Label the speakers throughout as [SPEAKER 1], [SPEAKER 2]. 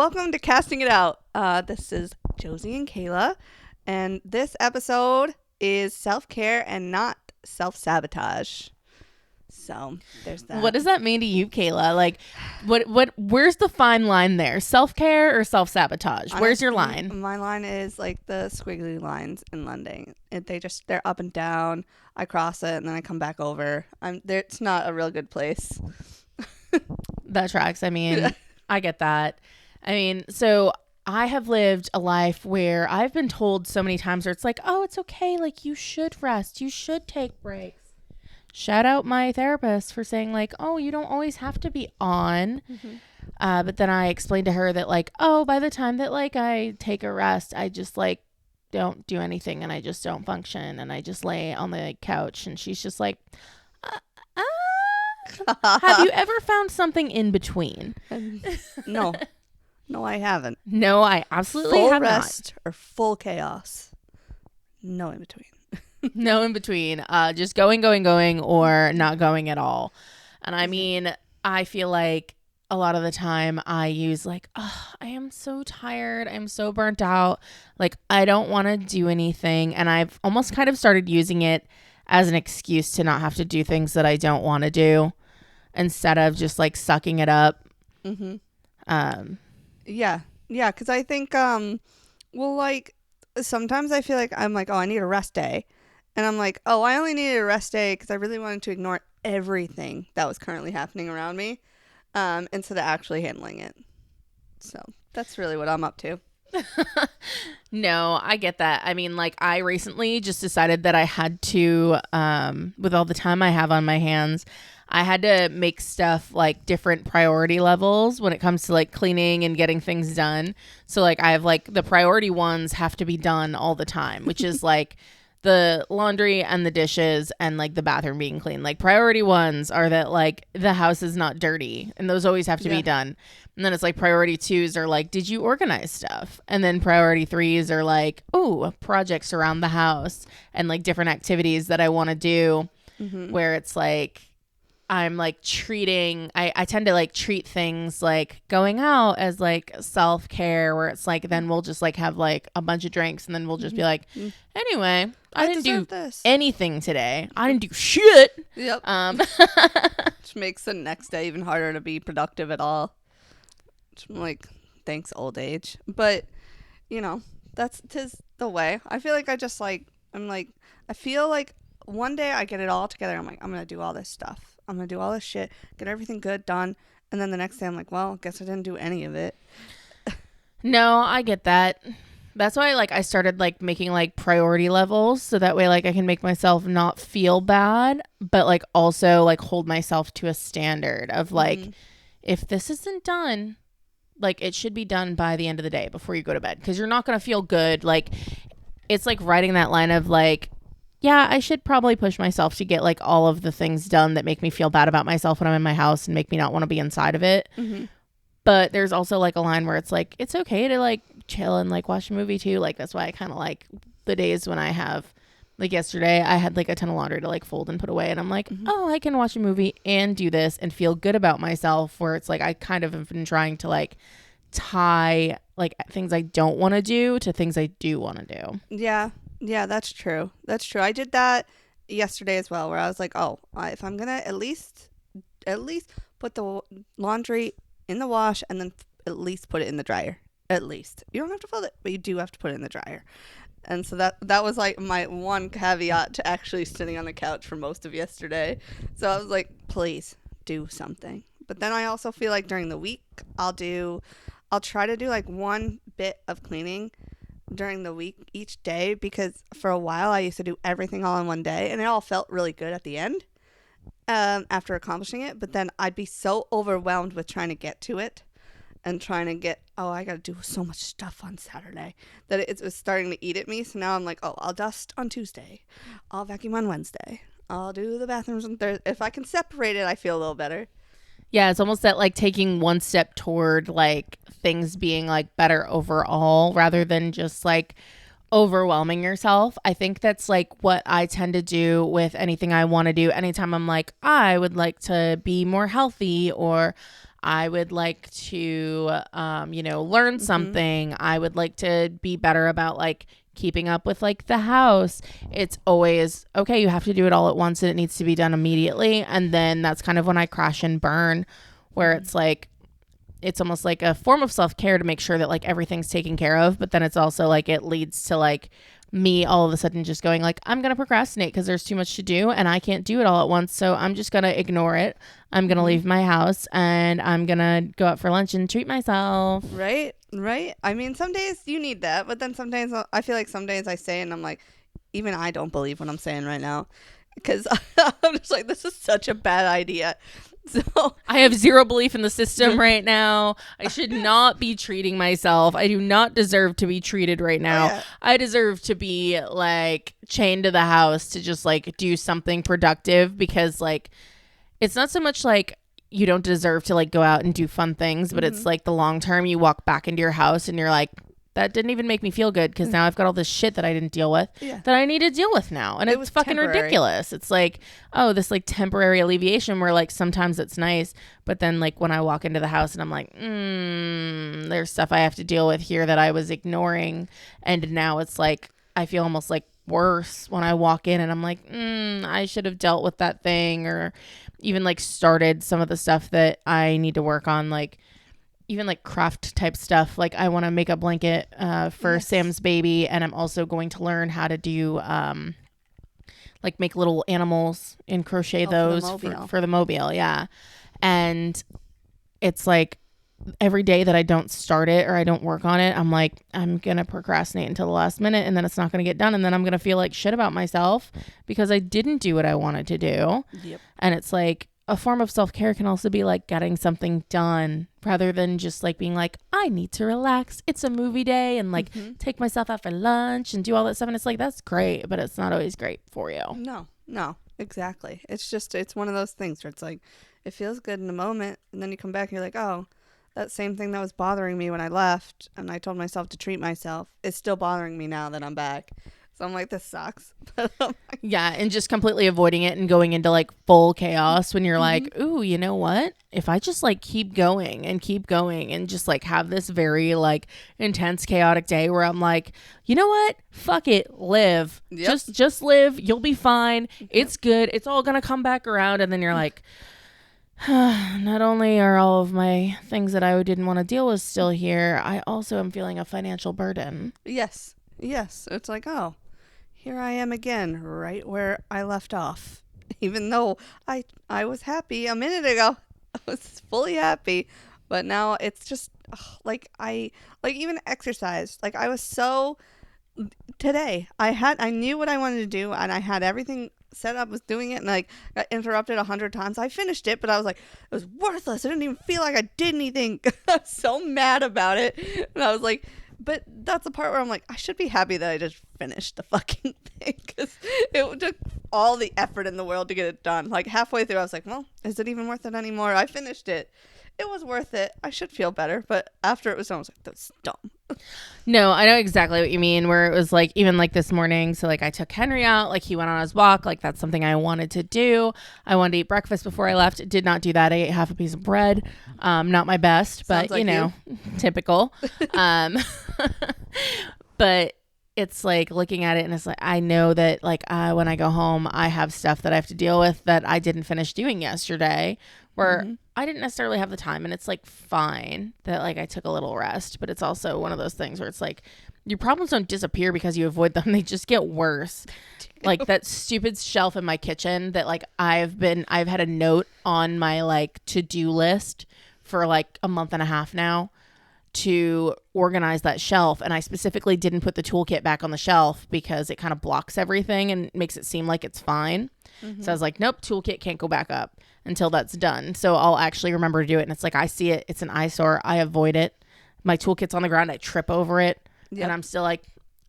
[SPEAKER 1] welcome to Casting It Out. This is Josie and Kayla, and this episode is self-care and not self-sabotage. So there's that.
[SPEAKER 2] What does that mean to you, Kayla? Like, where's the fine line there? Self-care or self-sabotage? Where's your line?
[SPEAKER 1] My line is like the squiggly lines in London. They're up and down. I cross it and then I come back over. It's not a real good place.
[SPEAKER 2] That tracks. I mean, I get that. I mean, so I have lived a life where I've been told so many times where it's like, oh, it's okay. Like, you should rest. You should take breaks. Shout out my therapist for saying like, oh, you don't always have to be on. Mm-hmm. But then I explained to her that like, oh, by the time that like I take a rest, I just like don't do anything and I just don't function and I just lay on the couch. And she's just like, have you ever found something in between?
[SPEAKER 1] No, I haven't.
[SPEAKER 2] No, I absolutely
[SPEAKER 1] full
[SPEAKER 2] have
[SPEAKER 1] rest
[SPEAKER 2] not.
[SPEAKER 1] Or full chaos. No in between.
[SPEAKER 2] No in between. Just going, or not going at all. And I mean, I feel like a lot of the time I use like, oh, I am so tired. I'm so burnt out. Like, I don't want to do anything. And I've almost kind of started using it as an excuse to not have to do things that I don't want to do instead of just like sucking it up.
[SPEAKER 1] Mm-hmm. Yeah. Because I think, well, like sometimes I feel like I'm like, oh, I need a rest day. And I'm like, oh, I only needed a rest day because I really wanted to ignore everything that was currently happening around me instead of actually handling it. So that's really what I'm up to.
[SPEAKER 2] No, I get that. I mean, like I recently just decided that I had to, with all the time I have on my hands, I had to make stuff like different priority levels when it comes to like cleaning and getting things done. So like I have like the priority ones have to be done all the time, which is like the laundry and the dishes and like the bathroom being clean. Like priority ones are that like the house is not dirty and those always have to be done. And then it's like priority twos are like, did you organize stuff? And then priority threes are like, oh, projects around the house and like different activities that I want to do where it's like, I'm like treating, I tend to like treat things like going out as like self-care where it's like, then we'll just like have like a bunch of drinks and then we'll just be like, anyway, I didn't do anything today. I didn't do shit.
[SPEAKER 1] Yep. Which makes the next day even harder to be productive at all. I'm like, thanks old age. But, you know, tis the way. I feel like I feel like one day I get it all together. I'm like, I'm going to do all this stuff. I'm going to do all this shit, get everything good, done. And then the next day I'm like, well, guess I didn't do any of it.
[SPEAKER 2] No, I get that. That's why like I started like making like priority levels so that way like I can make myself not feel bad, but like also like hold myself to a standard of like, if this isn't done, like it should be done by the end of the day before you go to bed because you're not going to feel good. Like it's like writing that line of like, yeah, I should probably push myself to get like all of the things done that make me feel bad about myself when I'm in my house and make me not want to be inside of it. Mm-hmm. But there's also like a line where it's like, it's okay to like chill and like watch a movie too. Like that's why I kind of like the days when I have like yesterday, I had like a ton of laundry to like fold and put away. And I'm like, oh, I can watch a movie and do this and feel good about myself where it's like, I kind of have been trying to like tie like things I don't want to do to things I do want to do.
[SPEAKER 1] Yeah, that's true. I did that yesterday as well, where I was like, oh, if I'm going to at least put the laundry in the wash and then at least put it in the dryer. At least. You don't have to fold it, but you do have to put it in the dryer. And so that was like my one caveat to actually sitting on the couch for most of yesterday. So I was like, please do something. But then I also feel like during the week, I'll try to do like one bit of cleaning during the week each day, because for a while I used to do everything all in one day and it all felt really good at the end after accomplishing it, but then I'd be so overwhelmed with trying to get to it and trying to get, I gotta do so much stuff on Saturday that it was starting to eat at me. So now I'm like, I'll dust on Tuesday, I'll vacuum on Wednesday, I'll do the bathrooms on Thursday. If I can separate it, I feel a little better.
[SPEAKER 2] Yeah, it's almost that like taking one step toward like things being like better overall rather than just like overwhelming yourself. I think that's like what I tend to do with anything I want to do. Anytime I'm like, I would like to be more healthy or I would like to, learn
[SPEAKER 1] Mm-hmm.
[SPEAKER 2] something. I would like to be better about like keeping up with like the house. It's always, okay, you have to do it all at once and it needs to be done immediately. And then that's kind of when I crash and burn, where
[SPEAKER 1] Mm-hmm.
[SPEAKER 2] it's like, it's almost like a form of self-care to make sure that like everything's taken care of, but then it's also like it leads to like me all of a sudden just going like, I'm going to procrastinate because there's too much to do and I can't do it all at once, so I'm just going to ignore it. I'm going to
[SPEAKER 1] Mm-hmm.
[SPEAKER 2] leave my house and I'm going to go out for lunch and treat myself.
[SPEAKER 1] Right, right. I mean, some days you need that, but then sometimes I feel like some days I say it and I'm like, even I don't believe what I'm saying right now, because I'm just like, this is such a bad idea. So,
[SPEAKER 2] I have zero belief in the system right now. I should not be treating myself. I do not deserve to be treated right
[SPEAKER 1] oh
[SPEAKER 2] now.
[SPEAKER 1] yeah,
[SPEAKER 2] I deserve to be like chained to the house to just like do something productive, because like it's not so much like you don't deserve to like go out and do fun things, but
[SPEAKER 1] mm-hmm.
[SPEAKER 2] it's like the long term you walk back into your house and you're like, that didn't even make me feel good because now I've got all this shit that I didn't deal with
[SPEAKER 1] Yeah,
[SPEAKER 2] that I need to deal with now. And
[SPEAKER 1] it
[SPEAKER 2] it's
[SPEAKER 1] was
[SPEAKER 2] fucking
[SPEAKER 1] temporary.
[SPEAKER 2] ridiculous. It's like, oh, this like temporary alleviation where like sometimes it's nice, but then like when I walk into the house and I'm like, there's stuff I have to deal with here that I was ignoring. And now it's like, I feel almost like worse when I walk in and I'm like, I should have dealt with that thing, or even like started some of the stuff that I need to work on, like even like craft type stuff. Like I want to make a blanket for
[SPEAKER 1] Yes.
[SPEAKER 2] Sam's baby, and I'm also going to learn how to do like make little animals and crochet
[SPEAKER 1] Oh, for the
[SPEAKER 2] those
[SPEAKER 1] mobile.
[SPEAKER 2] for the mobile. Yeah. And it's like every day that I don't start it or I don't work on it, I'm like, I'm going to procrastinate until the last minute, and then it's not going to get done. And then I'm going to feel like shit about myself because I didn't do what I wanted to do.
[SPEAKER 1] Yep.
[SPEAKER 2] And it's like a form of self care can also be like getting something done rather than just like being like, I need to relax. It's a movie day and like
[SPEAKER 1] Mm-hmm.
[SPEAKER 2] take myself out for lunch and do all that stuff. And it's like, that's great, but it's not always great for you.
[SPEAKER 1] No, no, exactly. It's just, it's one of those things where it's like, it feels good in the moment, and then you come back and you're like, oh, that same thing that was bothering me when I left, and I told myself to treat myself, is still bothering me now that I'm back. So I'm like, this sucks. But I'm like,
[SPEAKER 2] Yeah, and just completely avoiding it and going into like full chaos when you're
[SPEAKER 1] mm-hmm.
[SPEAKER 2] like, ooh, you know what? If I just like keep going and just like have this very like intense chaotic day where I'm like, you know what? Fuck it, live.
[SPEAKER 1] Yep.
[SPEAKER 2] Just live. You'll be fine.
[SPEAKER 1] Yep.
[SPEAKER 2] It's good. It's all gonna come back around. And then you're like, not only are all of my things that I didn't want to deal with still here, I also am feeling a financial burden.
[SPEAKER 1] Yes. Yes. It's like, oh, here I am again, right where I left off. Even though I was happy a minute ago. I was fully happy. But now it's just ugh, like like even exercise. Like I was so today. I knew what I wanted to do and I had everything set up, was doing it, and like got interrupted 100 times. I finished it, but I was like, it was worthless. I didn't even feel like I did anything. I was so mad about it. And I was like, but that's the part where I'm like, I should be happy that I just finished the fucking thing, because it took all the effort in the world to get it done. Like halfway through, I was like, well, is it even worth it anymore? I finished it. It was worth it. I should feel better. But after it was done, I was like, that's dumb.
[SPEAKER 2] No, I know exactly what you mean, where it was like, even like this morning. So, like, I took Henry out, like, he went on his walk. Like, that's something I wanted to do. I wanted to eat breakfast before I left. Did not do that. I ate half a piece of bread. Not my best,
[SPEAKER 1] Sounds
[SPEAKER 2] but
[SPEAKER 1] like you.
[SPEAKER 2] typical. Um, but it's like looking at it and it's like, I know that like when I go home, I have stuff that I have to deal with that I didn't finish doing yesterday, where
[SPEAKER 1] Mm-hmm.
[SPEAKER 2] I didn't necessarily have the time. And it's like fine that like I took a little rest, but it's also one of those things where it's like your problems don't disappear because you avoid them. They just get worse. Like that stupid shelf in my kitchen that like I've had a note on my like to-do list for like a month and a half now to organize that shelf, and I specifically didn't put the toolkit back on the shelf because it kind of blocks everything and makes it seem like it's fine. So I
[SPEAKER 1] Mm-hmm.
[SPEAKER 2] was like, nope, toolkit can't go back up until that's done. So I'll actually remember to do it. And it's like, I see it, it's an eyesore, I avoid it. My toolkit's on the ground, I trip over it, and
[SPEAKER 1] Yep.
[SPEAKER 2] I'm still like,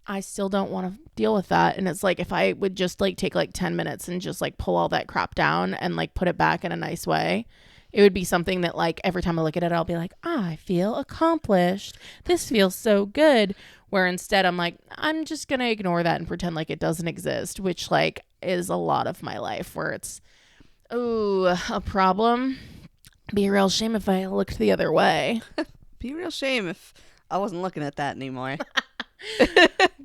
[SPEAKER 2] I still don't want to deal with that. And it's like, if I would just like take like 10 minutes and just like pull all that crap down and like put it back in a nice way, it would be something that like every time I look at it, I'll be like, I feel accomplished. This feels so good. Where instead I'm like, I'm just going to ignore that and pretend like it doesn't exist, which like is a lot of my life where it's, ooh, a problem. Be a real shame if I looked the other way.
[SPEAKER 1] Be a real shame if I wasn't looking at that anymore.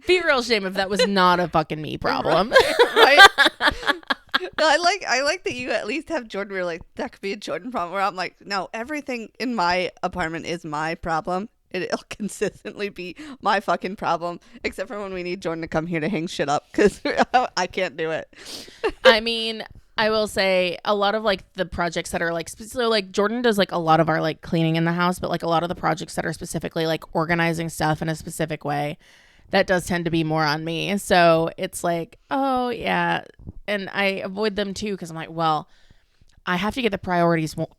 [SPEAKER 2] Be a real shame if that was not a fucking me problem.
[SPEAKER 1] Right? No, I like that you at least have Jordan where like that could be a Jordan problem where I'm like, no, everything in my apartment is my problem. It'll consistently be my fucking problem, except for when we need Jordan to come here to hang shit up because I can't do it.
[SPEAKER 2] I mean, I will say a lot of like the projects that are like so like Jordan does like a lot of our like cleaning in the house, but like a lot of the projects that are specifically like organizing stuff in a specific way, that does tend to be more on me. So it's like, oh yeah, and I avoid them too because I'm like, well, I have to get the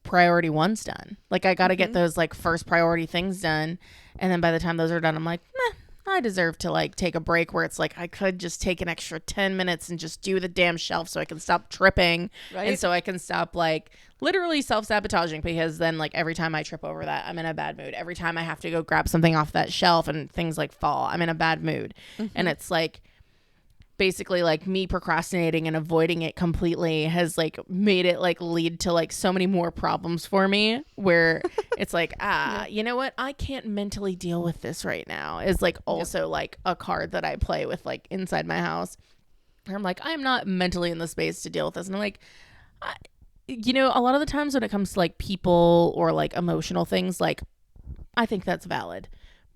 [SPEAKER 2] priority ones done. Like I got to get those like first priority things done, and then by the time those are done, I'm like, meh, I deserve to like take a break where it's like I could just take an extra 10 minutes and just do the damn shelf so I can stop tripping,
[SPEAKER 1] Right?
[SPEAKER 2] and so I can stop like literally self-sabotaging, because then like every time I trip over that, I'm in a bad mood. Every time I have to go grab something off that shelf and things like fall, I'm in a bad mood. And it's like basically like me procrastinating and avoiding it completely has like made it like lead to like so many more problems for me, where it's like, you know what, I can't mentally deal with this right now, is like also like a card that I play with like inside my house, where I'm like, I'm not mentally in the space to deal with this. And I'm like, you know, a lot of the times when it comes to like people or like emotional things, like I think that's valid,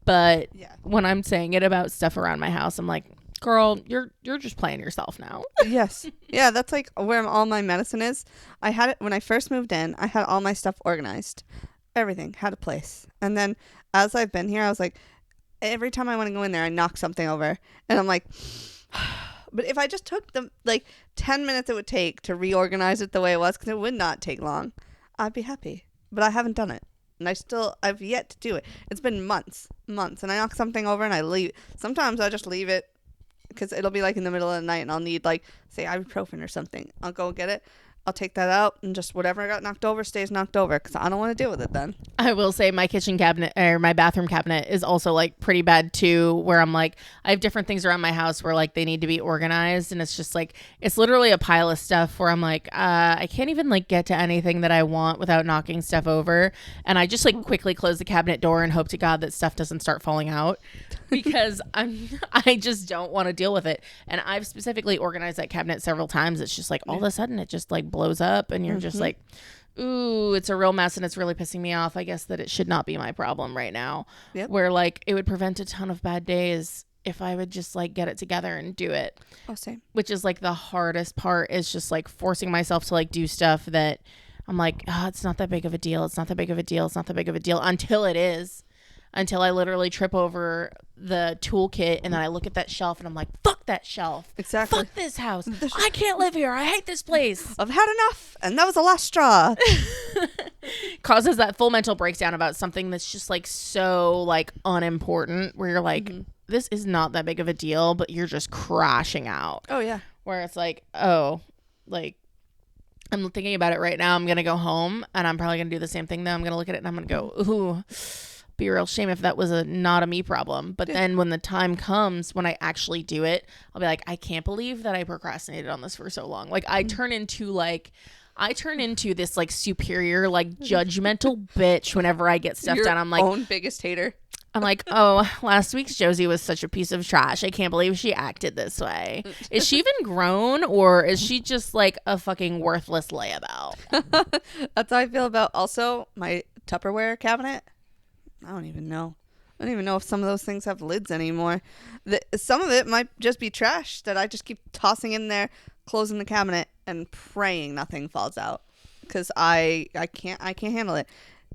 [SPEAKER 2] but when I'm saying it about stuff around my house, I'm like, girl, you're just playing yourself now.
[SPEAKER 1] Yes. Yeah, that's like where all my medicine is. I had it when I first moved in. I had all my stuff organized. Everything had a place. And then as I've been here, I was like, every time I want to go in there, I knock something over. And I'm like, but if I just took the like 10 minutes it would take to reorganize it the way it was, because it would not take long, I'd be happy. But I haven't done it. And I've yet to do it. It's been months. And I knock something over and I leave. Sometimes I just leave it, because it'll be like in the middle of the night and I'll need like, say, ibuprofen or something. I'll go get it. I'll take that out, and just whatever got knocked over stays knocked over, because I don't want to deal with it then.
[SPEAKER 2] I will say my kitchen cabinet or my bathroom cabinet is also like pretty bad too, where I'm like, I have different things around my house where like they need to be organized, and it's just like, it's literally a pile of stuff where I'm like, I can't even like get to anything that I want without knocking stuff over. And I just like quickly close the cabinet door and hope to God that stuff doesn't start falling out, because I just don't want to deal with it. And I've specifically organized that cabinet several times. It's just like all of a sudden it just like blows up, and you're just like, ooh, it's a real mess, and it's really pissing me off. I guess that it should not be my problem right now. Where like it would prevent a ton of bad days if I would just like get it together and do it.
[SPEAKER 1] Oh, same.
[SPEAKER 2] Which is like the hardest part, is just like forcing myself to like do stuff that I'm like, oh, it's not that big of a deal. It's not that big of a deal. It's not that big of a deal, until it is. Until I literally trip over the toolkit, and then I look at that shelf and I'm like, fuck that shelf.
[SPEAKER 1] Exactly.
[SPEAKER 2] Fuck this house. I can't live here. I hate this place.
[SPEAKER 1] I've had enough, and that was the last straw.
[SPEAKER 2] Causes that full mental breakdown about something that's just like so like unimportant, where you're like, this is not that big of a deal, but you're just crashing out.
[SPEAKER 1] Oh, yeah.
[SPEAKER 2] Where it's like, oh, like, I'm thinking about it right now. I'm going to go home, and I'm probably going to do the same thing though. I'm going to look at it and I'm going to go, ooh, be a real shame if that was not a me problem. But then when the time comes when I actually do it, I'll be like, I can't believe that I procrastinated on this for so long. Like I turn into this like superior, like judgmental bitch whenever I get stuff done. I'm like,
[SPEAKER 1] own biggest hater.
[SPEAKER 2] I'm like, oh, last week's Josie was such a piece of trash. I can't believe she acted this way. Is she even grown, or is she just like a fucking worthless layabout?
[SPEAKER 1] That's how I feel about also my Tupperware cabinet. I don't even know. I don't even know if some of those things have lids anymore. Some of it might just be trash that I just keep tossing in there, closing the cabinet, and praying nothing falls out, because I can't handle it.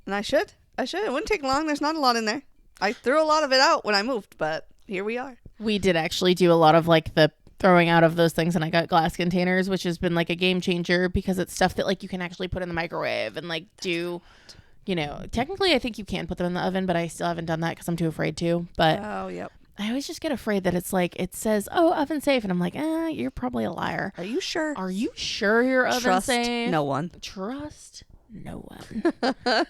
[SPEAKER 1] And I should. It wouldn't take long. There's not a lot in there. I threw a lot of it out when I moved, but here we are.
[SPEAKER 2] We did actually do a lot of like the throwing out of those things, and I got glass containers, which has been like a game changer, because it's stuff that like you can actually put in the microwave and like do. You know, technically I think you can put them in the oven, but I still haven't done that because I'm too afraid to. But
[SPEAKER 1] oh, yep.
[SPEAKER 2] I always just get afraid that it's like, it says, oh, oven safe. And I'm like, you're probably a liar.
[SPEAKER 1] Are you sure?
[SPEAKER 2] Are you sure you're oven safe?
[SPEAKER 1] Trust no one.
[SPEAKER 2] Trust no one.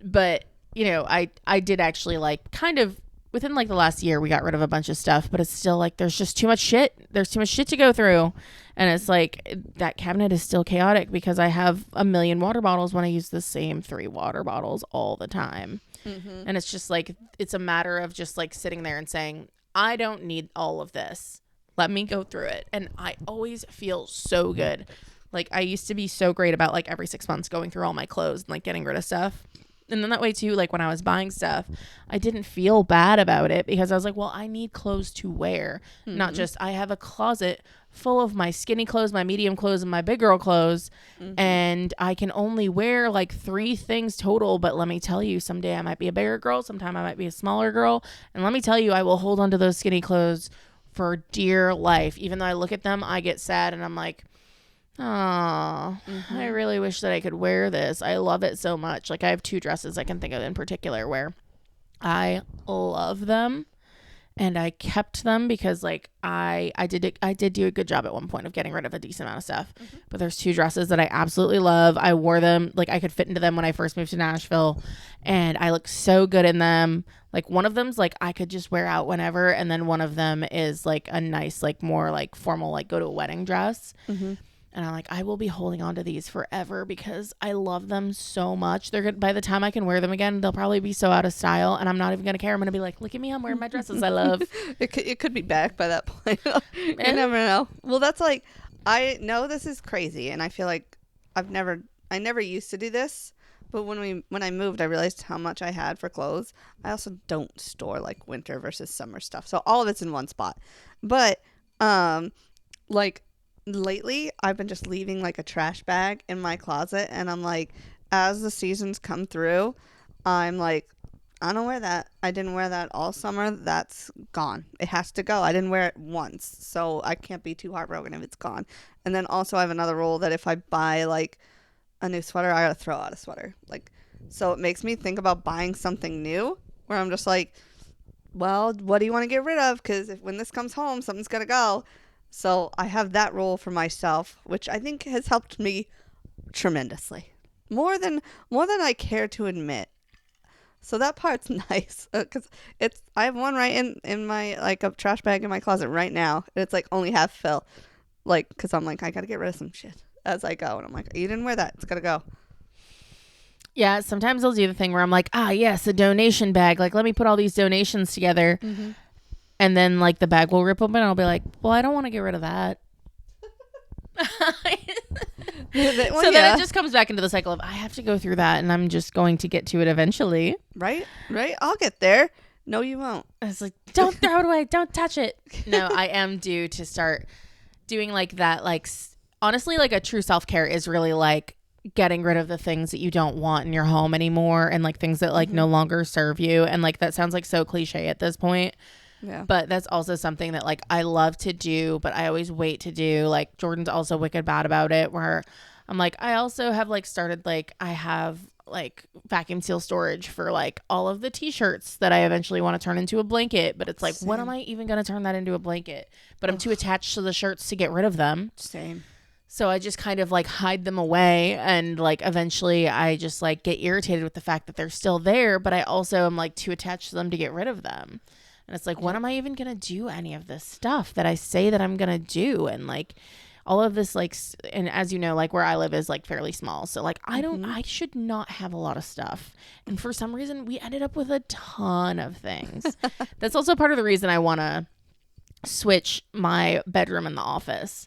[SPEAKER 2] But, you know, I did actually like kind of within like the last year we got rid of a bunch of stuff, but it's still like there's just too much shit. There's too much shit to go through. And it's like that cabinet is still chaotic because I have a million water bottles when I use the same 3 water bottles all the time.
[SPEAKER 1] Mm-hmm.
[SPEAKER 2] And it's just like it's a matter of just like sitting there and saying, I don't need all of this. Let me go through it. And I always feel so good. Like I used to be so great about like every 6 months going through all my clothes and like getting rid of stuff. And then that way too, like when I was buying stuff, I didn't feel bad about it because I was like, well, I need clothes to wear, not just I have a closet full of my skinny clothes, my medium clothes, and my big girl clothes. And I can only wear like 3 things total. But let me tell you, someday I might be a bigger girl. Sometime I might be a smaller girl. And let me tell you, I will hold on to those skinny clothes for dear life. Even though I look at them, I get sad and I'm like, oh, I really wish that I could wear this. I love it so much. Like I have 2 dresses I can think of in particular where I love them and I kept them because like I did do a good job at one point of getting rid of a decent amount of stuff. But there's 2 dresses that I absolutely love. I wore them, like I could fit into them when I first moved to Nashville and I look so good in them. Like one of them's like I could just wear out whenever, and then one of them is like a nice like more like formal like go to a wedding dress. And I'm like, I will be holding on to these forever because I love them so much. They're good. By the time I can wear them again, they'll probably be so out of style, and I'm not even gonna care. I'm gonna be like, look at me, I'm wearing my dresses I love.
[SPEAKER 1] It could be back by that point. You never know. Well, that's like, I know this is crazy, and I feel like I never used to do this, but when I moved, I realized how much I had for clothes. I also don't store like winter versus summer stuff, so all of it's in one spot. But like lately I've been just leaving like a trash bag in my closet, and I'm like, as the seasons come through, I'm like, I don't wear that. I didn't wear that all summer. That's gone. It has to go. I didn't wear it once, so I can't be too heartbroken if it's gone. And then also I have another rule that if I buy like a new sweater, I gotta throw out a sweater. Like, so it makes me think about buying something new where I'm just like, well, what do you want to get rid of? Because when this comes home, something's gonna go. So I have that rule for myself, which I think has helped me tremendously, more than I care to admit. So that part's nice because I have one right in my like a trash bag in my closet right now, and it's like only half fill, like because I'm like I gotta get rid of some shit as I go, and I'm like, you didn't wear that, it's gotta go.
[SPEAKER 2] Yeah, sometimes I'll do the thing where I'm like, yes, a donation bag. Like, let me put all these donations together. And then, like, the bag will rip open, and I'll be like, well, I don't want to get rid of that. So then it just comes back into the cycle of I have to go through that, and I'm just going to get to it eventually.
[SPEAKER 1] Right? I'll get there. No, you won't.
[SPEAKER 2] It's like, don't throw it away. Don't touch it. No, I am due to start doing, like, that, like, honestly, like, a true self-care is really, like, getting rid of the things that you don't want in your home anymore and, like, things that, like, no longer serve you. And, like, that sounds, like, so cliche at this point.
[SPEAKER 1] Yeah.
[SPEAKER 2] But that's also something that like I love to do, but I always wait to do. Like Jordan's also wicked bad about it, where I'm like, I also have like started like I have like vacuum seal storage for like all of the t-shirts that I eventually want to turn into a blanket. But it's like,
[SPEAKER 1] Same.
[SPEAKER 2] when am I even going to turn that into a blanket? But I'm too attached to the shirts to get rid of them.
[SPEAKER 1] Same.
[SPEAKER 2] So I just kind of like hide them away, and like eventually I just like get irritated with the fact that they're still there, but I also am like too attached to them to get rid of them. And it's like, when am I even going to do any of this stuff that I say that I'm going to do? And like all of this, like, and as you know, like where I live is like fairly small. So like, I should not have a lot of stuff. And for some reason we ended up with a ton of things. That's also part of the reason I want to switch my bedroom and the office.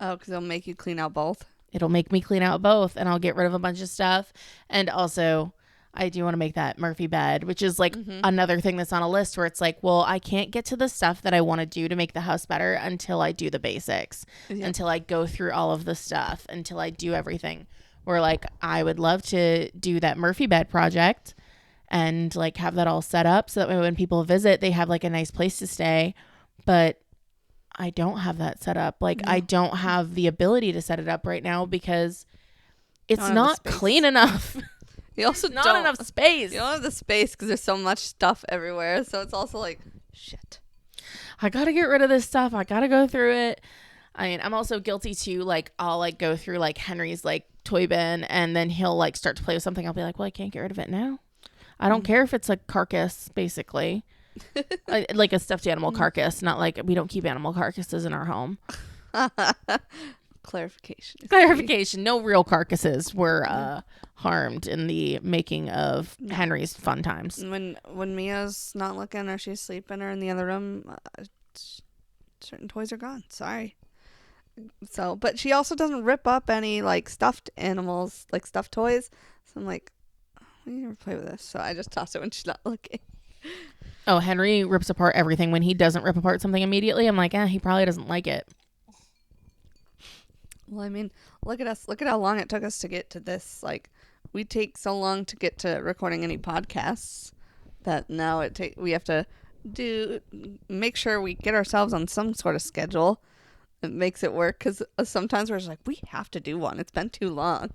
[SPEAKER 1] Oh, because it'll make you clean out both.
[SPEAKER 2] It'll make me clean out both, and I'll get rid of a bunch of stuff. And also I do want to make that Murphy bed, which is like another thing that's on a list where it's like, well, I can't get to the stuff that I want to do to make the house better until I do the basics, until I go through all of the stuff, until I do everything. Where like, I would love to do that Murphy bed project and like have that all set up so that way when people visit, they have like a nice place to stay. But I don't have that set up. Like, I don't have the ability to set it up right now because it's not clean enough.
[SPEAKER 1] You also
[SPEAKER 2] not enough space.
[SPEAKER 1] You don't have the space because there's so much stuff everywhere. So it's also like, shit.
[SPEAKER 2] I got to get rid of this stuff. I got to go through it. I mean, I'm also guilty too. Like, I'll like go through like Henry's like toy bin, and then he'll like start to play with something. I'll be like, well, I can't get rid of it now. I don't care if it's a carcass, basically. Like a stuffed animal carcass, not like we don't keep animal carcasses in our home.
[SPEAKER 1] Clarification.
[SPEAKER 2] Clarification. No real carcasses were harmed in the making of Henry's fun times.
[SPEAKER 1] When Mia's not looking or she's sleeping or in the other room, certain toys are gone. Sorry. So, but she also doesn't rip up any like stuffed animals, like stuffed toys. So I'm like, we never play with this. So I just toss it when she's not looking.
[SPEAKER 2] Oh, Henry rips apart everything. When he doesn't rip apart something immediately, I'm like, he probably doesn't like it.
[SPEAKER 1] Well, I mean, look at us. Look at how long it took us to get to this. Like, we take so long to get to recording any podcasts that now we have to make sure we get ourselves on some sort of schedule. It makes it work because sometimes we're just like, we have to do one. It's been too long.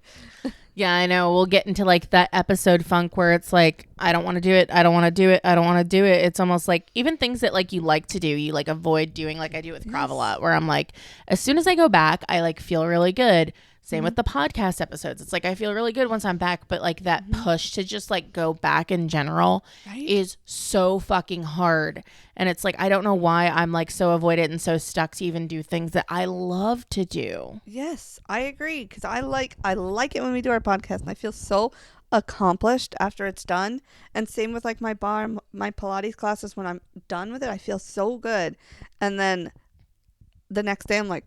[SPEAKER 2] Yeah, I know. We'll get into like that episode funk where it's like, I don't want to do it. I don't want to do it. I don't want to do it. It's almost like even things that like you like to do, you like avoid doing, like I do with Krav a lot, where I'm like, as soon as I go back, I like feel really good. Same with the podcast episodes. It's like I feel really good once I'm back, but like that push to just like go back in general is so fucking hard. And it's like I don't know why I'm like so avoidant and so stuck to even do things that I love to do.
[SPEAKER 1] Yes, I agree because I like it when we do our podcast and I feel so accomplished after it's done. And same with like my Pilates classes, when I'm done with it, I feel so good. And then the next day I'm like,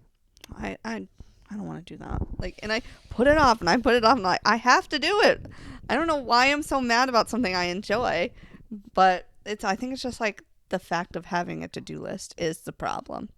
[SPEAKER 1] I don't want to do that. Like, and I put it off and I put it off and I have to do it. I don't know why I'm so mad about something I enjoy, but I think it's just like the fact of having a to-do list is the problem.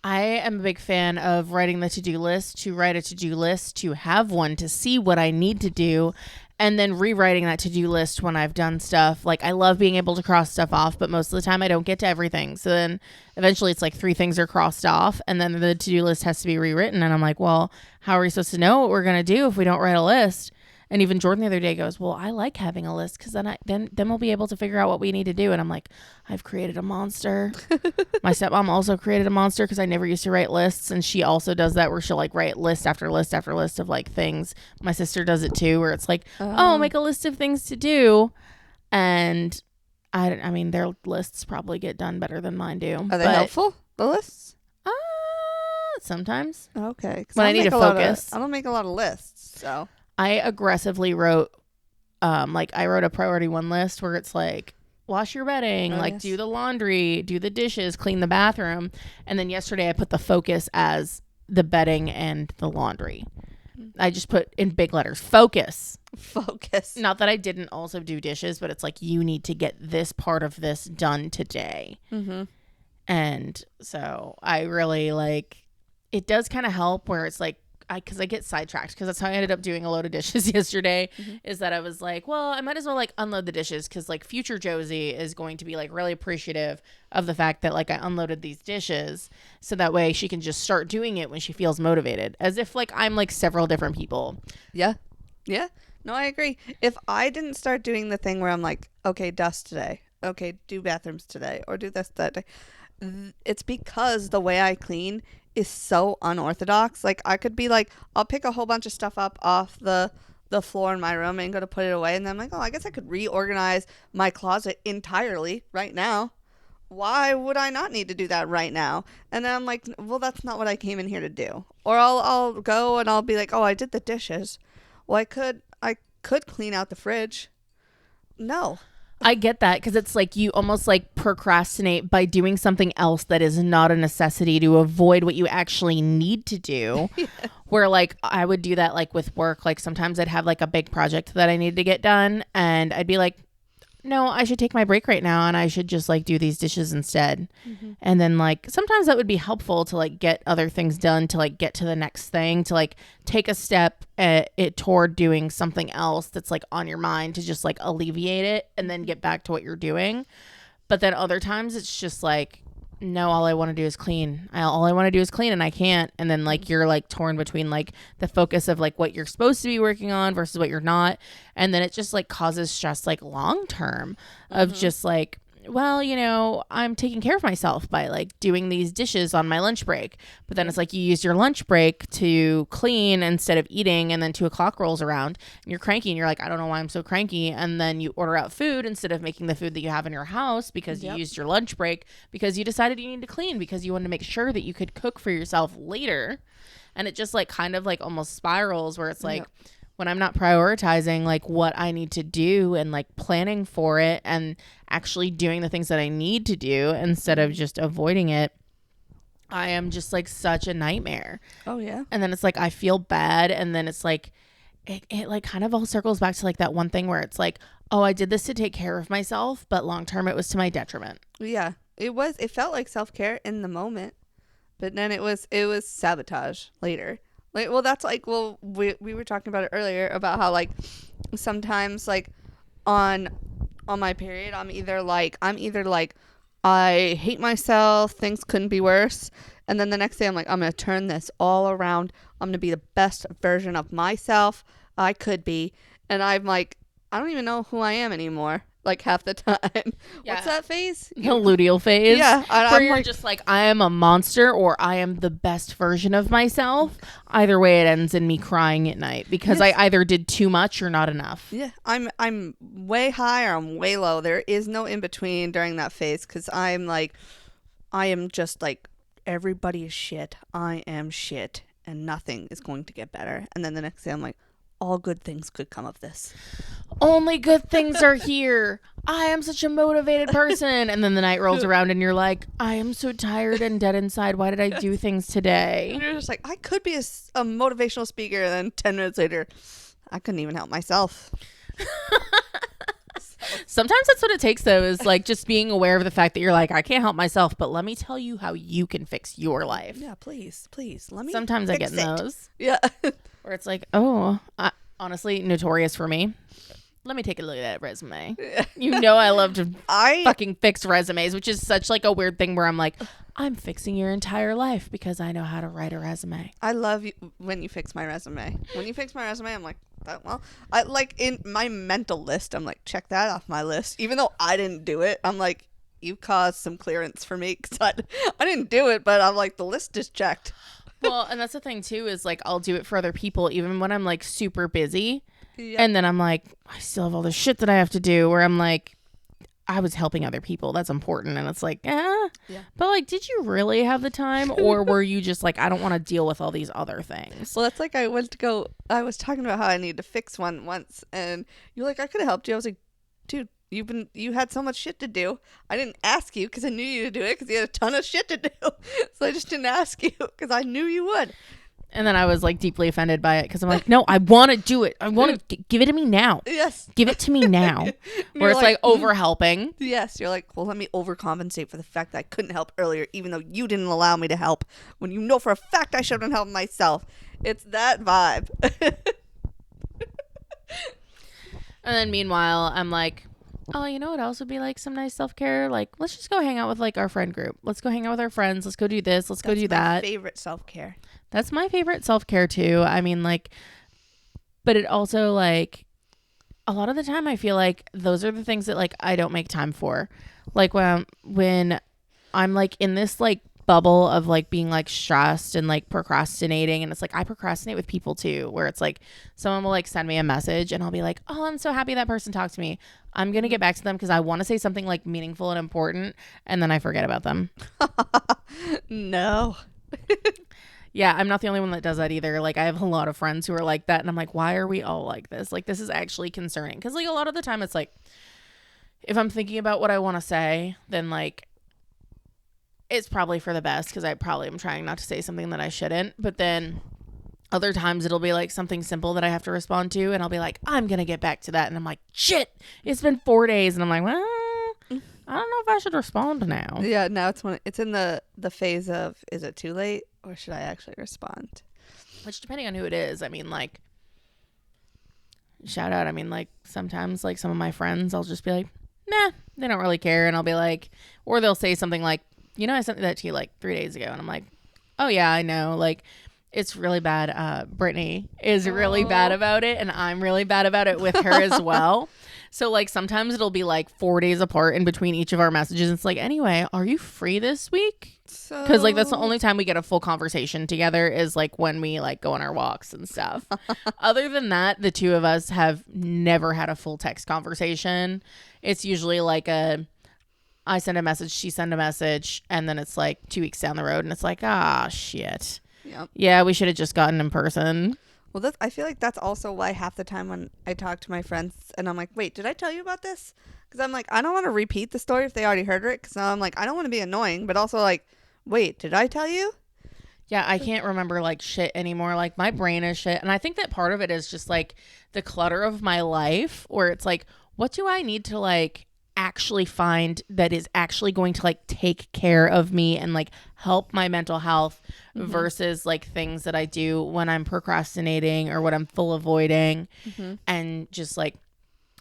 [SPEAKER 2] I am a big fan of writing the to-do list, to write a to-do list, to have one, to see what I need to do, and then rewriting that to-do list when I've done stuff. Like, I love being able to cross stuff off, but most of the time I don't get to everything. So then eventually it's like 3 things are crossed off, and then the to-do list has to be rewritten. And I'm like, well, how are we supposed to know what we're going to do if we don't write a list? And even Jordan the other day goes, well, I like having a list because then we'll be able to figure out what we need to do. And I'm like, I've created a monster. My stepmom also created a monster because I never used to write lists. And she also does that where she'll like write list after list after list of like things. My sister does it too, where it's like, make a list of things to do. And I mean, their lists probably get done better than mine do.
[SPEAKER 1] Are they helpful, the lists?
[SPEAKER 2] Sometimes.
[SPEAKER 1] Okay.
[SPEAKER 2] When I need to focus.
[SPEAKER 1] I don't make a lot of lists, so.
[SPEAKER 2] I aggressively wrote, I wrote a priority 1 list where it's like, wash your bedding, do the laundry, do the dishes, clean the bathroom. And then yesterday I put the focus as the bedding and the laundry. I just put in big letters, focus.
[SPEAKER 1] Focus.
[SPEAKER 2] Not that I didn't also do dishes, but it's like, you need to get this part of this done today. Mm-hmm. And so I really it does kind of help where it's like, because I get sidetracked, because that's how I ended up doing a load of dishes yesterday, is that I was like, well, I might as well unload the dishes, because future Josie is going to be really appreciative of the fact that I unloaded these dishes, so that way she can just start doing it when she feels motivated, as if I'm several different people.
[SPEAKER 1] Yeah. No, I agree. If I didn't start doing the thing where I'm like, okay, dust today, okay, do bathrooms today, or do this that day, it's because the way I clean is so unorthodox. I could be I'll pick a whole bunch of stuff up off the floor in my room and go to put it away, and then I'm like, I guess I could reorganize my closet entirely right now. Why would I not need to do that right now? And then I'm like, well, that's not what I came in here to do. Or I'll go and I'll be like, I did the dishes. Well, I could clean out the fridge. No.
[SPEAKER 2] I get that, because it's you almost procrastinate by doing something else that is not a necessity to avoid what you actually need to do. Yeah. Where I would do that with work. Sometimes I'd have a big project that I needed to get done, and I'd be like, no, I should take my break right now and I should just do these dishes instead. Mm-hmm. And then sometimes that would be helpful to get other things done, to get to the next thing, to take a step toward doing something else that's on your mind, to just alleviate it and then get back to what you're doing. But then other times it's just no, all I want to do is clean. All I want to do is clean, and I can't. And then you're torn between the focus of what you're supposed to be working on versus what you're not. And then it just causes stress long term of just well, I'm taking care of myself by like doing these dishes on my lunch break. But then it's like you use your lunch break to clean instead of eating, and then 2 o'clock rolls around and you're cranky and you're like, I don't know why I'm so cranky. And then you order out food instead of making the food that you have in your house because you used your lunch break because you decided you need to clean because you wanted to make sure that you could cook for yourself later. And it just like kind of like almost spirals where it's like, when I'm not prioritizing like what I need to do and like planning for it and actually doing the things that I need to do instead of just avoiding it, I am just like such a nightmare.
[SPEAKER 1] Oh yeah.
[SPEAKER 2] And then it's like I feel bad, and then it's like it like kind of all circles back to like that one thing where it's like, oh, I did this to take care of myself, but long term it was to my detriment.
[SPEAKER 1] Yeah. It felt like self-care in the moment, but then it was sabotage later. Like, well, that's like, well, we were talking about it earlier about how like sometimes like on my period I'm either like I hate myself, things couldn't be worse, and then the next day I'm like, I'm gonna turn this all around, I'm gonna be the best version of myself I could be, and I'm like, I don't even know who I am anymore, like half the time.
[SPEAKER 2] Yeah.
[SPEAKER 1] What's that phase?
[SPEAKER 2] The luteal phase.
[SPEAKER 1] Yeah,
[SPEAKER 2] where
[SPEAKER 1] I'm
[SPEAKER 2] you're
[SPEAKER 1] like,
[SPEAKER 2] just like, I am a monster or I am the best version of myself. Either way, it ends in me crying at night because I either did too much or not enough.
[SPEAKER 1] yeah, I'm way high or I'm way low. There is no in between during that phase because I'm like, I am just like, everybody is shit. I am shit, and nothing is going to get better. And then the next day, I'm like, all good things could come of this.
[SPEAKER 2] Only good things are here. I am such a motivated person. And then the night rolls around and you're like, I am so tired and dead inside. Why did I do things today?
[SPEAKER 1] And you're just like, I could be a motivational speaker. And then 10 minutes later, I couldn't even help myself.
[SPEAKER 2] Sometimes that's what it takes, though, is like just being aware of the fact that you're like, I can't help myself, but let me tell you how you can fix your life.
[SPEAKER 1] Yeah, please. Let me.
[SPEAKER 2] Sometimes I get in those.
[SPEAKER 1] Yeah.
[SPEAKER 2] Where it's like, oh, honestly, notorious for me. Let me take a look at that resume. You know I love to fucking fix resumes, which is such like a weird thing where I'm like, I'm fixing your entire life because I know how to write a resume.
[SPEAKER 1] I love you when you fix my resume. When you fix my resume, I'm like, that well. I like in my mental list, I'm like, check that off my list. Even though I didn't do it, I'm like, you caused some clearance for me because I didn't do it, but I'm like, the list is checked.
[SPEAKER 2] Well, and that's the thing too, is like I'll do it for other people even when I'm like super busy.
[SPEAKER 1] Yep.
[SPEAKER 2] And then I'm like, I still have all this shit that I have to do, where I'm like, I was helping other people. That's important. And it's like, yeah. But like, did you really have the time? Or were you just like, I don't want to deal with all these other things?
[SPEAKER 1] Well, that's like I was talking about how I needed to fix one once. And you're like, I could have helped you. I was like, dude, you had so much shit to do. I didn't ask you because I knew you to do it because you had a ton of shit to do. So I just didn't ask you because I knew you would.
[SPEAKER 2] And then I was like deeply offended by it because I'm like, no, I want to do it. I want to give it to me now.
[SPEAKER 1] Yes.
[SPEAKER 2] Give it to me now. Where it's like over helping.
[SPEAKER 1] Yes. You're like, well, let me overcompensate for the fact that I couldn't help earlier, even though you didn't allow me to help when you know for a fact I shouldn't help myself. It's that vibe.
[SPEAKER 2] And then meanwhile, I'm like, oh, you know what else would be like some nice self-care? Like, let's just go hang out with like our friend group. Let's go hang out with our friends. Let's go do this. Let's go do that.
[SPEAKER 1] That's my favorite self-care.
[SPEAKER 2] That's my favorite self-care too. I mean, like, but it also like a lot of the time I feel like those are the things that like I don't make time for. Like when I'm like in this like bubble of like being like stressed and like procrastinating, and it's like I procrastinate with people too, where it's like someone will like send me a message and I'll be like, oh, I'm so happy that person talked to me. I'm gonna get back to them because I want to say something like meaningful and important, and then I forget about them.
[SPEAKER 1] No.
[SPEAKER 2] Yeah, I'm not the only one that does that either. Like, I have a lot of friends who are like that, and I'm like, why are we all like this? Like, this is actually concerning. Because, like, a lot of the time it's like, if I'm thinking about what I want to say, then, like, it's probably for the best because I probably am trying not to say something that I shouldn't. But then other times it'll be, like, something simple that I have to respond to, and I'll be like, I'm going to get back to that. And I'm like, shit, it's been 4 days. And I'm like, well, I don't know if I should respond now.
[SPEAKER 1] Yeah, now it's in the phase of, is it too late or should I actually respond?
[SPEAKER 2] Which, depending on who it is, I mean, like, shout out. I mean, like, sometimes, like, some of my friends, I'll just be like, nah, they don't really care. And I'll be like, or they'll say something like, you know, I sent that to you like 3 days ago. And I'm like, oh, yeah, I know. Like, it's really bad. Brittany is really bad about it. And I'm really bad about it with her as well. So like sometimes it'll be like 4 days apart in between each of our messages. It's like, anyway, are you free this week? Because like that's the
[SPEAKER 1] So
[SPEAKER 2] only time we get a full conversation together is like when we like go on our walks and stuff. Other than that, the two of us have never had a full text conversation. It's usually like I send a message, she send a message, and then it's like 2 weeks down the road and it's like, ah, shit.
[SPEAKER 1] yep.
[SPEAKER 2] Yeah, we should have just gotten in person.
[SPEAKER 1] Well, I feel like that's also why half the time when I talk to my friends and I'm like, wait, did I tell you about this? Because I'm like, I don't want to repeat the story if they already heard it. Because now I'm like, I don't want to be annoying, but also like, wait, did I tell you?
[SPEAKER 2] Yeah, I can't remember like shit anymore. Like my brain is shit. And I think that part of it is just like the clutter of my life where it's like, what do I need to like actually find that is actually going to like take care of me and like help my mental health versus like things that I do when I'm procrastinating or what I'm full avoiding and just like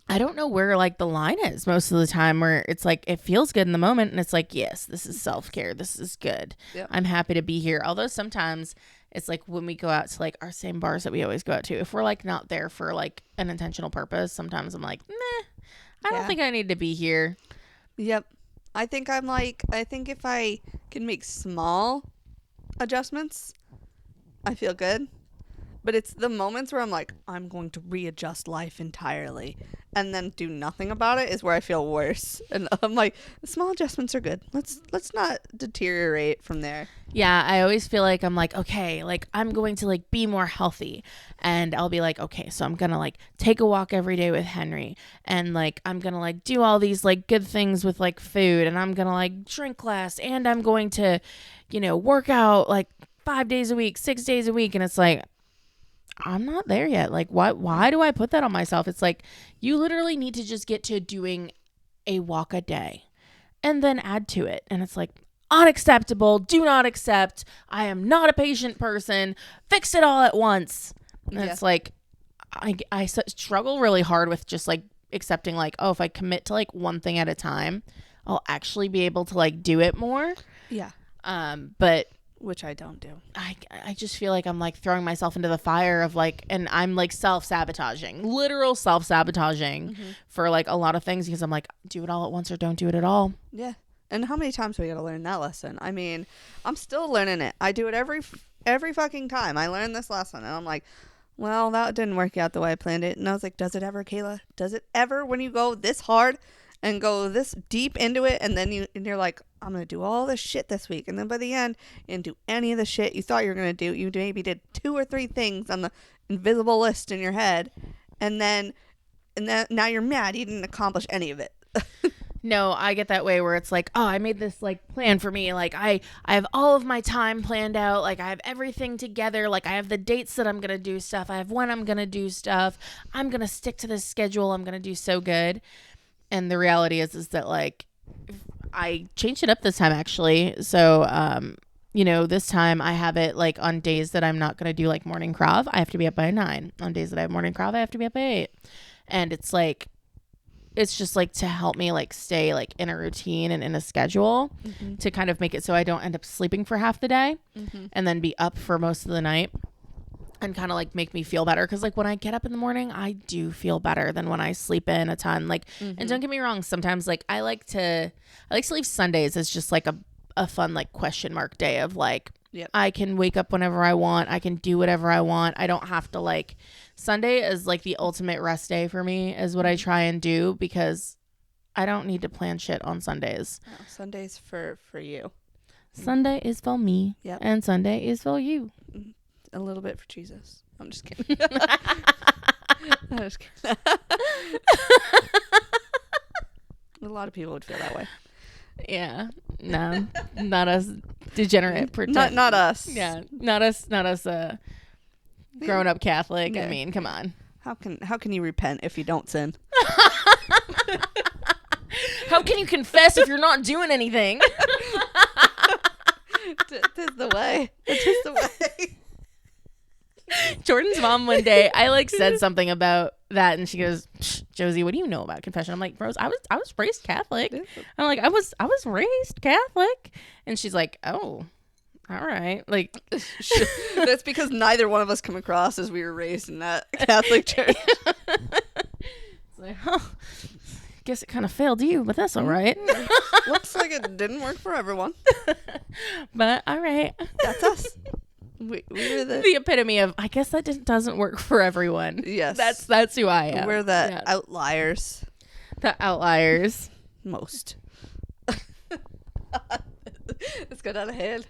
[SPEAKER 2] I don't know where like the line is most of the time where it's like it feels good in the moment and it's like, yes, this is self-care. This is good.
[SPEAKER 1] Yep.
[SPEAKER 2] I'm happy to be here. Although sometimes it's like when we go out to like our same bars that we always go out to, if we're like not there for like an intentional purpose, sometimes I'm like, meh, I don't think I need to be here.
[SPEAKER 1] Yep. I think if I can make small adjustments, I feel good. But it's the moments where I'm like, I'm going to readjust life entirely and then do nothing about it is where I feel worse. And I'm like, small adjustments are good. Let's not deteriorate from there.
[SPEAKER 2] Yeah, I always feel like I'm like, okay, like I'm going to like be more healthy. And I'll be like, okay, so I'm going to like take a walk every day with Henry and like I'm going to like do all these like good things with like food and I'm going to like drink less and I'm going to, work out like 5 days a week, 6 days a week and it's like I'm not there yet. Like, why do I put that on myself? It's like, you literally need to just get to doing a walk a day and then add to it. And it's like, unacceptable. Do not accept. I am not a patient person. Fix it all at once. And it's like, I struggle really hard with just like accepting like, oh, if I commit to like one thing at a time, I'll actually be able to like do it more.
[SPEAKER 1] Yeah.
[SPEAKER 2] But
[SPEAKER 1] which I don't do.
[SPEAKER 2] I just feel like I'm like throwing myself into the fire of like, and I'm like self-sabotaging, literal self-sabotaging for like a lot of things because I'm like, do it all at once or don't do it at all.
[SPEAKER 1] Yeah. And how many times do we got to learn that lesson? I mean, I'm still learning it. I do it every fucking time. I learn this lesson and I'm like, well, that didn't work out the way I planned it. And I was like, does it ever, Kayla? Does it ever when you go this hard and go this deep into it and then you're like, I'm going to do all this shit this week. And then by the end, you didn't do any of the shit you thought you were going to do. You maybe did 2 or 3 things on the invisible list in your head. And then now you're mad. You didn't accomplish any of it.
[SPEAKER 2] No, I get that way where it's like, oh, I made this like plan for me. Like I have all of my time planned out. Like I have everything together. Like I have the dates that I'm going to do stuff. I have when I'm going to do stuff. I'm going to stick to this schedule. I'm going to do so good. And the reality is that like I changed it up this time actually. So, this time I have it like on days that I'm not going to do like morning krav, I have to be up by 9. On days that I have morning krav, I have to be up by 8. And it's like, it's just like to help me like stay like in a routine and in a schedule to kind of make it so I don't end up sleeping for half the day and then be up for most of the night and kind of like make me feel better. Cause like when I get up in the morning, I do feel better than when I sleep in a ton. Like, and don't get me wrong. Sometimes like I like to leave Sundays as just like a fun, like question mark day of like, I can wake up whenever I want. I can do whatever I want. I don't have to like Sunday is like the ultimate rest day for me is what I try and do because I don't need to plan shit on Sundays.
[SPEAKER 1] Oh, Sunday's for you.
[SPEAKER 2] Sunday is for me.
[SPEAKER 1] Yep.
[SPEAKER 2] And Sunday is for you.
[SPEAKER 1] A little bit for Jesus. I'm just kidding. I'm just kidding. A lot of people would feel that way.
[SPEAKER 2] Yeah. No. Not us degenerate pretend.
[SPEAKER 1] Not us.
[SPEAKER 2] Yeah. Not us grown up Catholic. Yeah. I mean, come on.
[SPEAKER 1] How can you repent if you don't sin?
[SPEAKER 2] How can you confess if you're not doing anything?
[SPEAKER 1] Tis the way. It is the way.
[SPEAKER 2] Jordan's mom one day, I like said something about that, and she goes, "Josie, what do you know about confession?" I'm like, "Rose, I was raised Catholic." I'm like, I was raised Catholic, and she's like, "Oh, all right." Like,
[SPEAKER 1] that's because neither one of us come across as we were raised in that Catholic church.
[SPEAKER 2] It's like, huh, guess it kind of failed you, but that's all right.
[SPEAKER 1] Looks like it didn't work for everyone.
[SPEAKER 2] But all right.
[SPEAKER 1] That's us. We're
[SPEAKER 2] The epitome of, I guess that doesn't work for everyone.
[SPEAKER 1] Yes.
[SPEAKER 2] That's who I am.
[SPEAKER 1] We're the outliers.
[SPEAKER 2] The outliers.
[SPEAKER 1] Most. Let's go down ahead.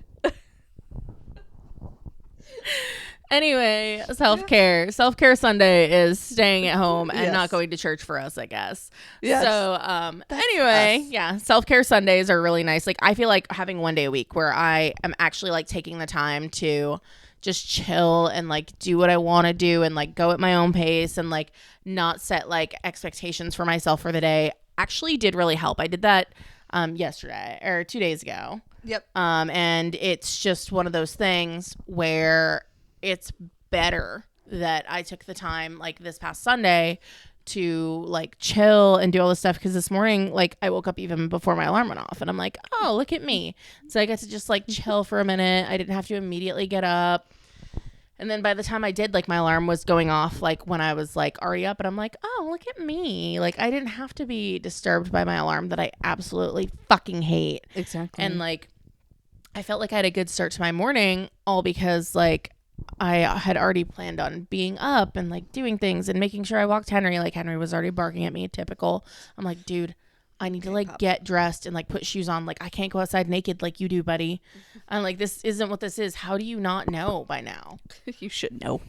[SPEAKER 2] Anyway, self-care. Self-care Sunday is staying at home and
[SPEAKER 1] Yes.
[SPEAKER 2] not going to church for us, I guess.
[SPEAKER 1] Yes.
[SPEAKER 2] So, anyway,
[SPEAKER 1] us.
[SPEAKER 2] yeah, self-care Sundays are really nice. Like, I feel like having one day a week where I am actually, like, taking the time to just chill and, like, do what I want to do and, like, go at my own pace and, like, not set, like, expectations for myself for the day actually did really help. I did that yesterday or 2 days ago.
[SPEAKER 1] Yep.
[SPEAKER 2] And it's just one of those things where it's better that I took the time, like, this past Sunday to, like, chill and do all this stuff, because this morning, like, I woke up even before my alarm went off and I'm like, oh, look at me. So I got to just, like, chill for a minute. I didn't have to immediately get up. And then by the time I did, like, my alarm was going off, like, when I was, like, already up, and I'm like, oh, look at me. Like, I didn't have to be disturbed by my alarm that I absolutely fucking hate.
[SPEAKER 1] Exactly.
[SPEAKER 2] And, like, I felt like I had a good start to my morning, all because, like, I had already planned on being up and, like, doing things and making sure I walked Henry. Like, Henry was already barking at me, typical. I'm like, dude, I need to, like, get dressed and, like, put shoes on. Like, I can't go outside naked like you do, buddy. I'm like, this isn't what this is. How do you not know by now?
[SPEAKER 1] You should know.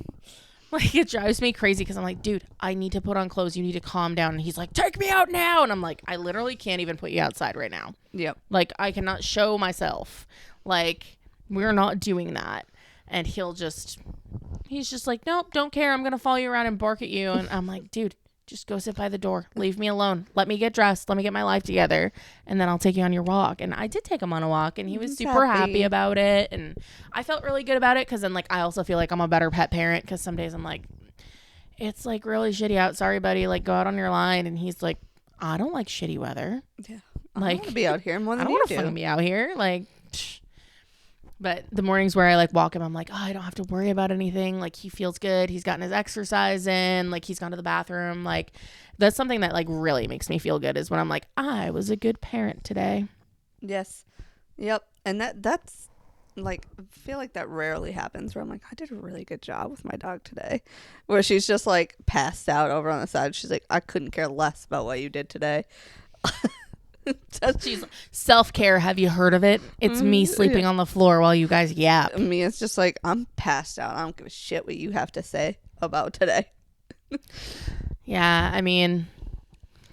[SPEAKER 2] Like, it drives me crazy because I'm like, dude, I need to put on clothes. You need to calm down. And he's like, take me out now. And I'm like, I literally can't even put you outside right now.
[SPEAKER 1] Yep.
[SPEAKER 2] Like, I cannot show myself. Like, we're not doing that. And he's just like, nope, don't care. I'm going to follow you around and bark at you. And I'm like, dude, just go sit by the door. Leave me alone. Let me get dressed. Let me get my life together. And then I'll take you on your walk. And I did take him on a walk, and he was super happy about it. And I felt really good about it because then, like, I also feel like I'm a better pet parent, because some days I'm like, it's, like, really shitty out. Sorry, buddy. Like, go out on your line. And he's like, I don't like shitty weather.
[SPEAKER 1] Yeah.
[SPEAKER 2] Like,
[SPEAKER 1] I want to be out here more
[SPEAKER 2] I
[SPEAKER 1] than
[SPEAKER 2] don't
[SPEAKER 1] you
[SPEAKER 2] want to
[SPEAKER 1] do.
[SPEAKER 2] fucking be out here. Like, psh. But the mornings where I, like, walk him, I'm like, oh, I don't have to worry about anything. Like, he feels good. He's gotten his exercise in. Like, he's gone to the bathroom. Like, that's something that, like, really makes me feel good, is when I'm like, I was a good parent today.
[SPEAKER 1] Yes. Yep. And that's like, I feel like that rarely happens, where I'm like, I did a really good job with my dog today. Where she's just, like, passed out over on the side. She's like, I couldn't care less about what you did today.
[SPEAKER 2] She's self-care. Have you heard of it? It's me sleeping on the floor while you guys yap.
[SPEAKER 1] Me, it's just like, I'm passed out. I don't give a shit what you have to say about today.
[SPEAKER 2] Yeah, I mean,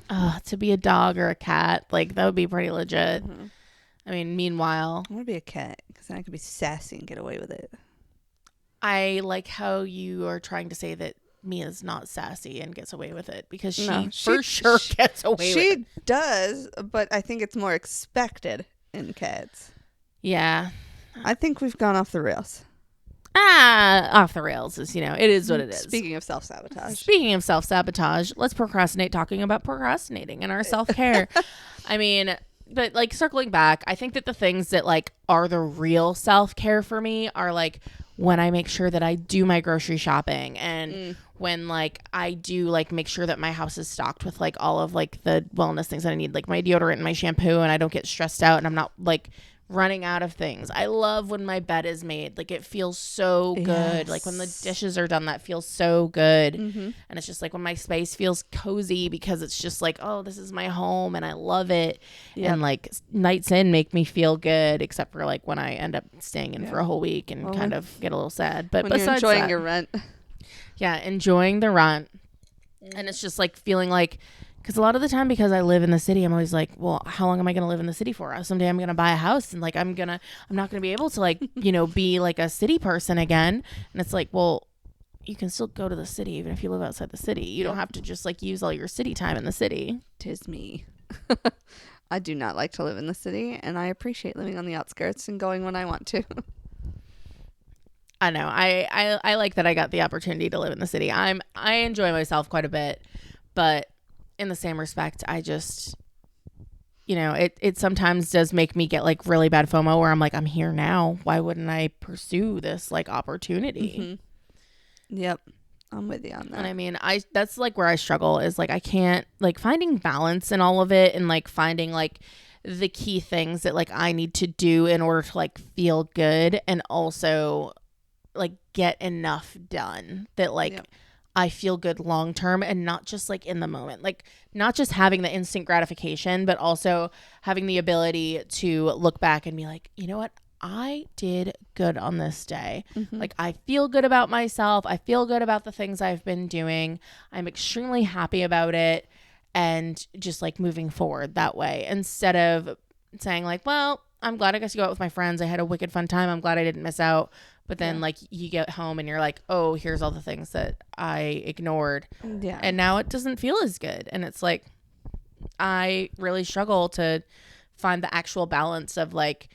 [SPEAKER 2] to be a dog or a cat, like, that would be pretty legit.
[SPEAKER 1] Mm-hmm.
[SPEAKER 2] I mean, meanwhile,
[SPEAKER 1] I want to be a cat, because then I could be sassy and get away with it.
[SPEAKER 2] I like how you are trying to say that Mia's not sassy and gets away with it, because she for sure gets away with it.
[SPEAKER 1] She does, but I think it's more expected in cats.
[SPEAKER 2] Yeah.
[SPEAKER 1] I think we've gone off the rails.
[SPEAKER 2] Off the rails is, it is what it is.
[SPEAKER 1] Speaking of self-sabotage.
[SPEAKER 2] Speaking of self-sabotage, let's procrastinate talking about procrastinating and our self-care. I mean, but, like, circling back, I think that the things that, like, are the real self-care for me are, like, when I make sure that I do my grocery shopping, and when, like, I do, like, make sure that my house is stocked with, like, all of, like, the wellness things that I need, like my deodorant and my shampoo, and I don't get stressed out and I'm not, like, running out of things. I love when my bed is made. Like, it feels so good.
[SPEAKER 1] Yes.
[SPEAKER 2] Like, when the dishes are done, that feels so good.
[SPEAKER 1] Mm-hmm.
[SPEAKER 2] And it's just like when my space feels cozy, because it's just like, oh, this is my home and I love it.
[SPEAKER 1] Yep.
[SPEAKER 2] And, like, nights in make me feel good, except for, like, when I end up staying in for a whole week and kind of get a little sad. But
[SPEAKER 1] when
[SPEAKER 2] besides
[SPEAKER 1] you're enjoying
[SPEAKER 2] that,
[SPEAKER 1] your rent.
[SPEAKER 2] yeah, enjoying the rent. And it's just like feeling like, because a lot of the time, because I live in the city, I'm always like, well, how long am I going to live in the city for? Someday I'm going to buy a house, and, like, I'm not going to be able to, like, be like a city person again. And it's like, well, you can still go to the city even if you live outside the city. You don't have to just, like, use all your city time in the city.
[SPEAKER 1] 'Tis me. I do not like to live in the city, and I appreciate living on the outskirts and going when I want to.
[SPEAKER 2] I know. I like that I got the opportunity to live in the city. I enjoy myself quite a bit, but in the same respect, I just, it sometimes does make me get, like, really bad FOMO, where I'm like, I'm here now. Why wouldn't I pursue this, like, opportunity?
[SPEAKER 1] Mm-hmm. Yep. I'm with you on
[SPEAKER 2] And I
[SPEAKER 1] that.
[SPEAKER 2] mean, I that's like where I struggle is like I can't like finding balance in all of it and like finding like the key things that like I need to do in order to like feel good and also like get enough done that like
[SPEAKER 1] Yep.
[SPEAKER 2] I feel good long term and not just like in the moment. Like not just having the instant gratification, but also having the ability to look back and be like, you know what? I did good on this day.
[SPEAKER 1] Mm-hmm.
[SPEAKER 2] Like I feel good about myself. I feel good about the things I've been doing. I'm extremely happy about it and just like moving forward that way instead of saying like, well, I'm glad I got to go out with my friends. I had a wicked fun time. I'm glad I didn't miss out. But then
[SPEAKER 1] Yeah.
[SPEAKER 2] like you get home and you're like, oh, here's all the things that I ignored.
[SPEAKER 1] Yeah.
[SPEAKER 2] And now it doesn't feel as good. And it's like I really struggle to find the actual balance of like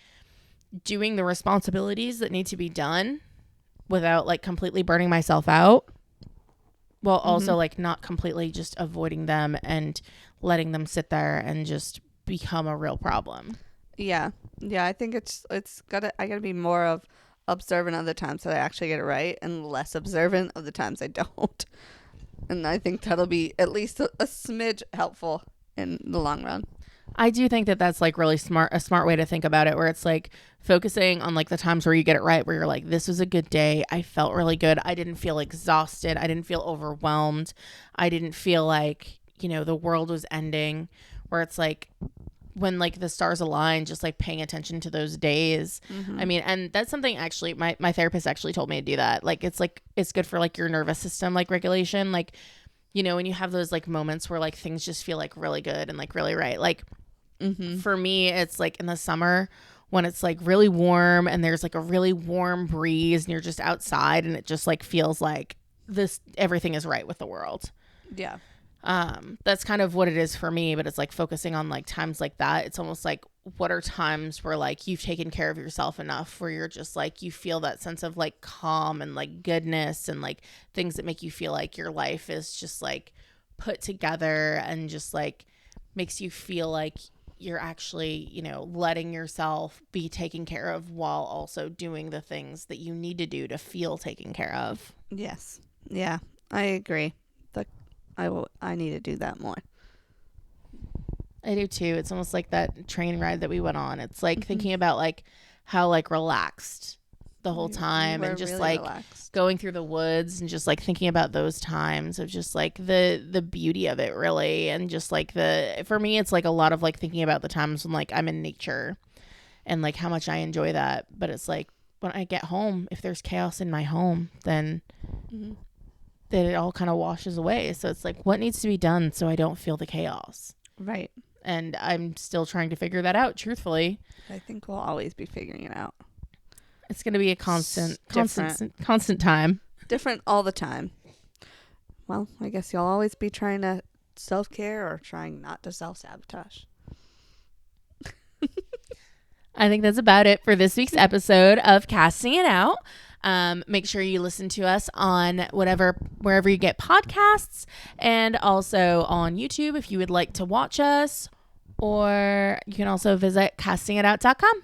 [SPEAKER 2] doing the responsibilities that need to be done without like completely burning myself out while
[SPEAKER 1] Mm-hmm.
[SPEAKER 2] also like not completely just avoiding them and letting them sit there and just become a real problem.
[SPEAKER 1] Yeah. Yeah. I think I gotta be more of observant of the times that I actually get it right and less observant of the times I don't. And I think that'll be at least a smidge helpful in the long run.
[SPEAKER 2] I do think that that's like really smart, a smart way to think about it, where it's like focusing on like the times where you get it right, where you're like, this was a good day. I felt really good. I didn't feel exhausted. I didn't feel overwhelmed. I didn't feel like, you know, the world was ending, where it's like, when like the stars align, just like paying attention to those days.
[SPEAKER 1] Mm-hmm.
[SPEAKER 2] I mean, and that's something actually my therapist actually told me to do that. Like it's good for like your nervous system like regulation. Like, you know, when you have those like moments where like things just feel like really good and like really right. Like
[SPEAKER 1] Mm-hmm.
[SPEAKER 2] for me, it's like in the summer when it's like really warm and there's like a really warm breeze and you're just outside and it just like feels like this everything is right with the world.
[SPEAKER 1] Yeah.
[SPEAKER 2] That's kind of what it is for me, but it's like focusing on like times like that. It's almost like what are times where like you've taken care of yourself enough where you're just like you feel that sense of like calm and like goodness and like things that make you feel like your life is just like put together and just like makes you feel like you're actually, you know, letting yourself be taken care of while also doing the things that you need to do to feel taken care of.
[SPEAKER 1] Yes. Yeah. I agree. The I need to do that more.
[SPEAKER 2] I do too. It's almost like that train ride that we went on. It's like
[SPEAKER 1] Mm-hmm.
[SPEAKER 2] thinking about like how like relaxed the whole
[SPEAKER 1] We
[SPEAKER 2] time
[SPEAKER 1] were
[SPEAKER 2] and just
[SPEAKER 1] really
[SPEAKER 2] like
[SPEAKER 1] relaxed.
[SPEAKER 2] going through the woods and just like thinking about those times of just like the beauty of it really and just like the for me it's like a lot of like thinking about the times when like I'm in nature and like how much I enjoy that. But it's like when I get home, if there's chaos in my home,
[SPEAKER 1] Mm-hmm.
[SPEAKER 2] then it all kind of washes away. So it's like what needs to be done so I don't feel the chaos.
[SPEAKER 1] Right.
[SPEAKER 2] And I'm still trying to figure that out, truthfully.
[SPEAKER 1] I think we'll always be figuring it out.
[SPEAKER 2] It's going to be a
[SPEAKER 1] Different.
[SPEAKER 2] constant time.
[SPEAKER 1] Different all the time. Well, I guess you'll always be trying to self care or trying not to self sabotage.
[SPEAKER 2] I think that's about it for this week's episode of Casting It Out. Make sure you listen to us on wherever you get podcasts, and also on YouTube if you would like to watch us, or you can also visit castingitout.com.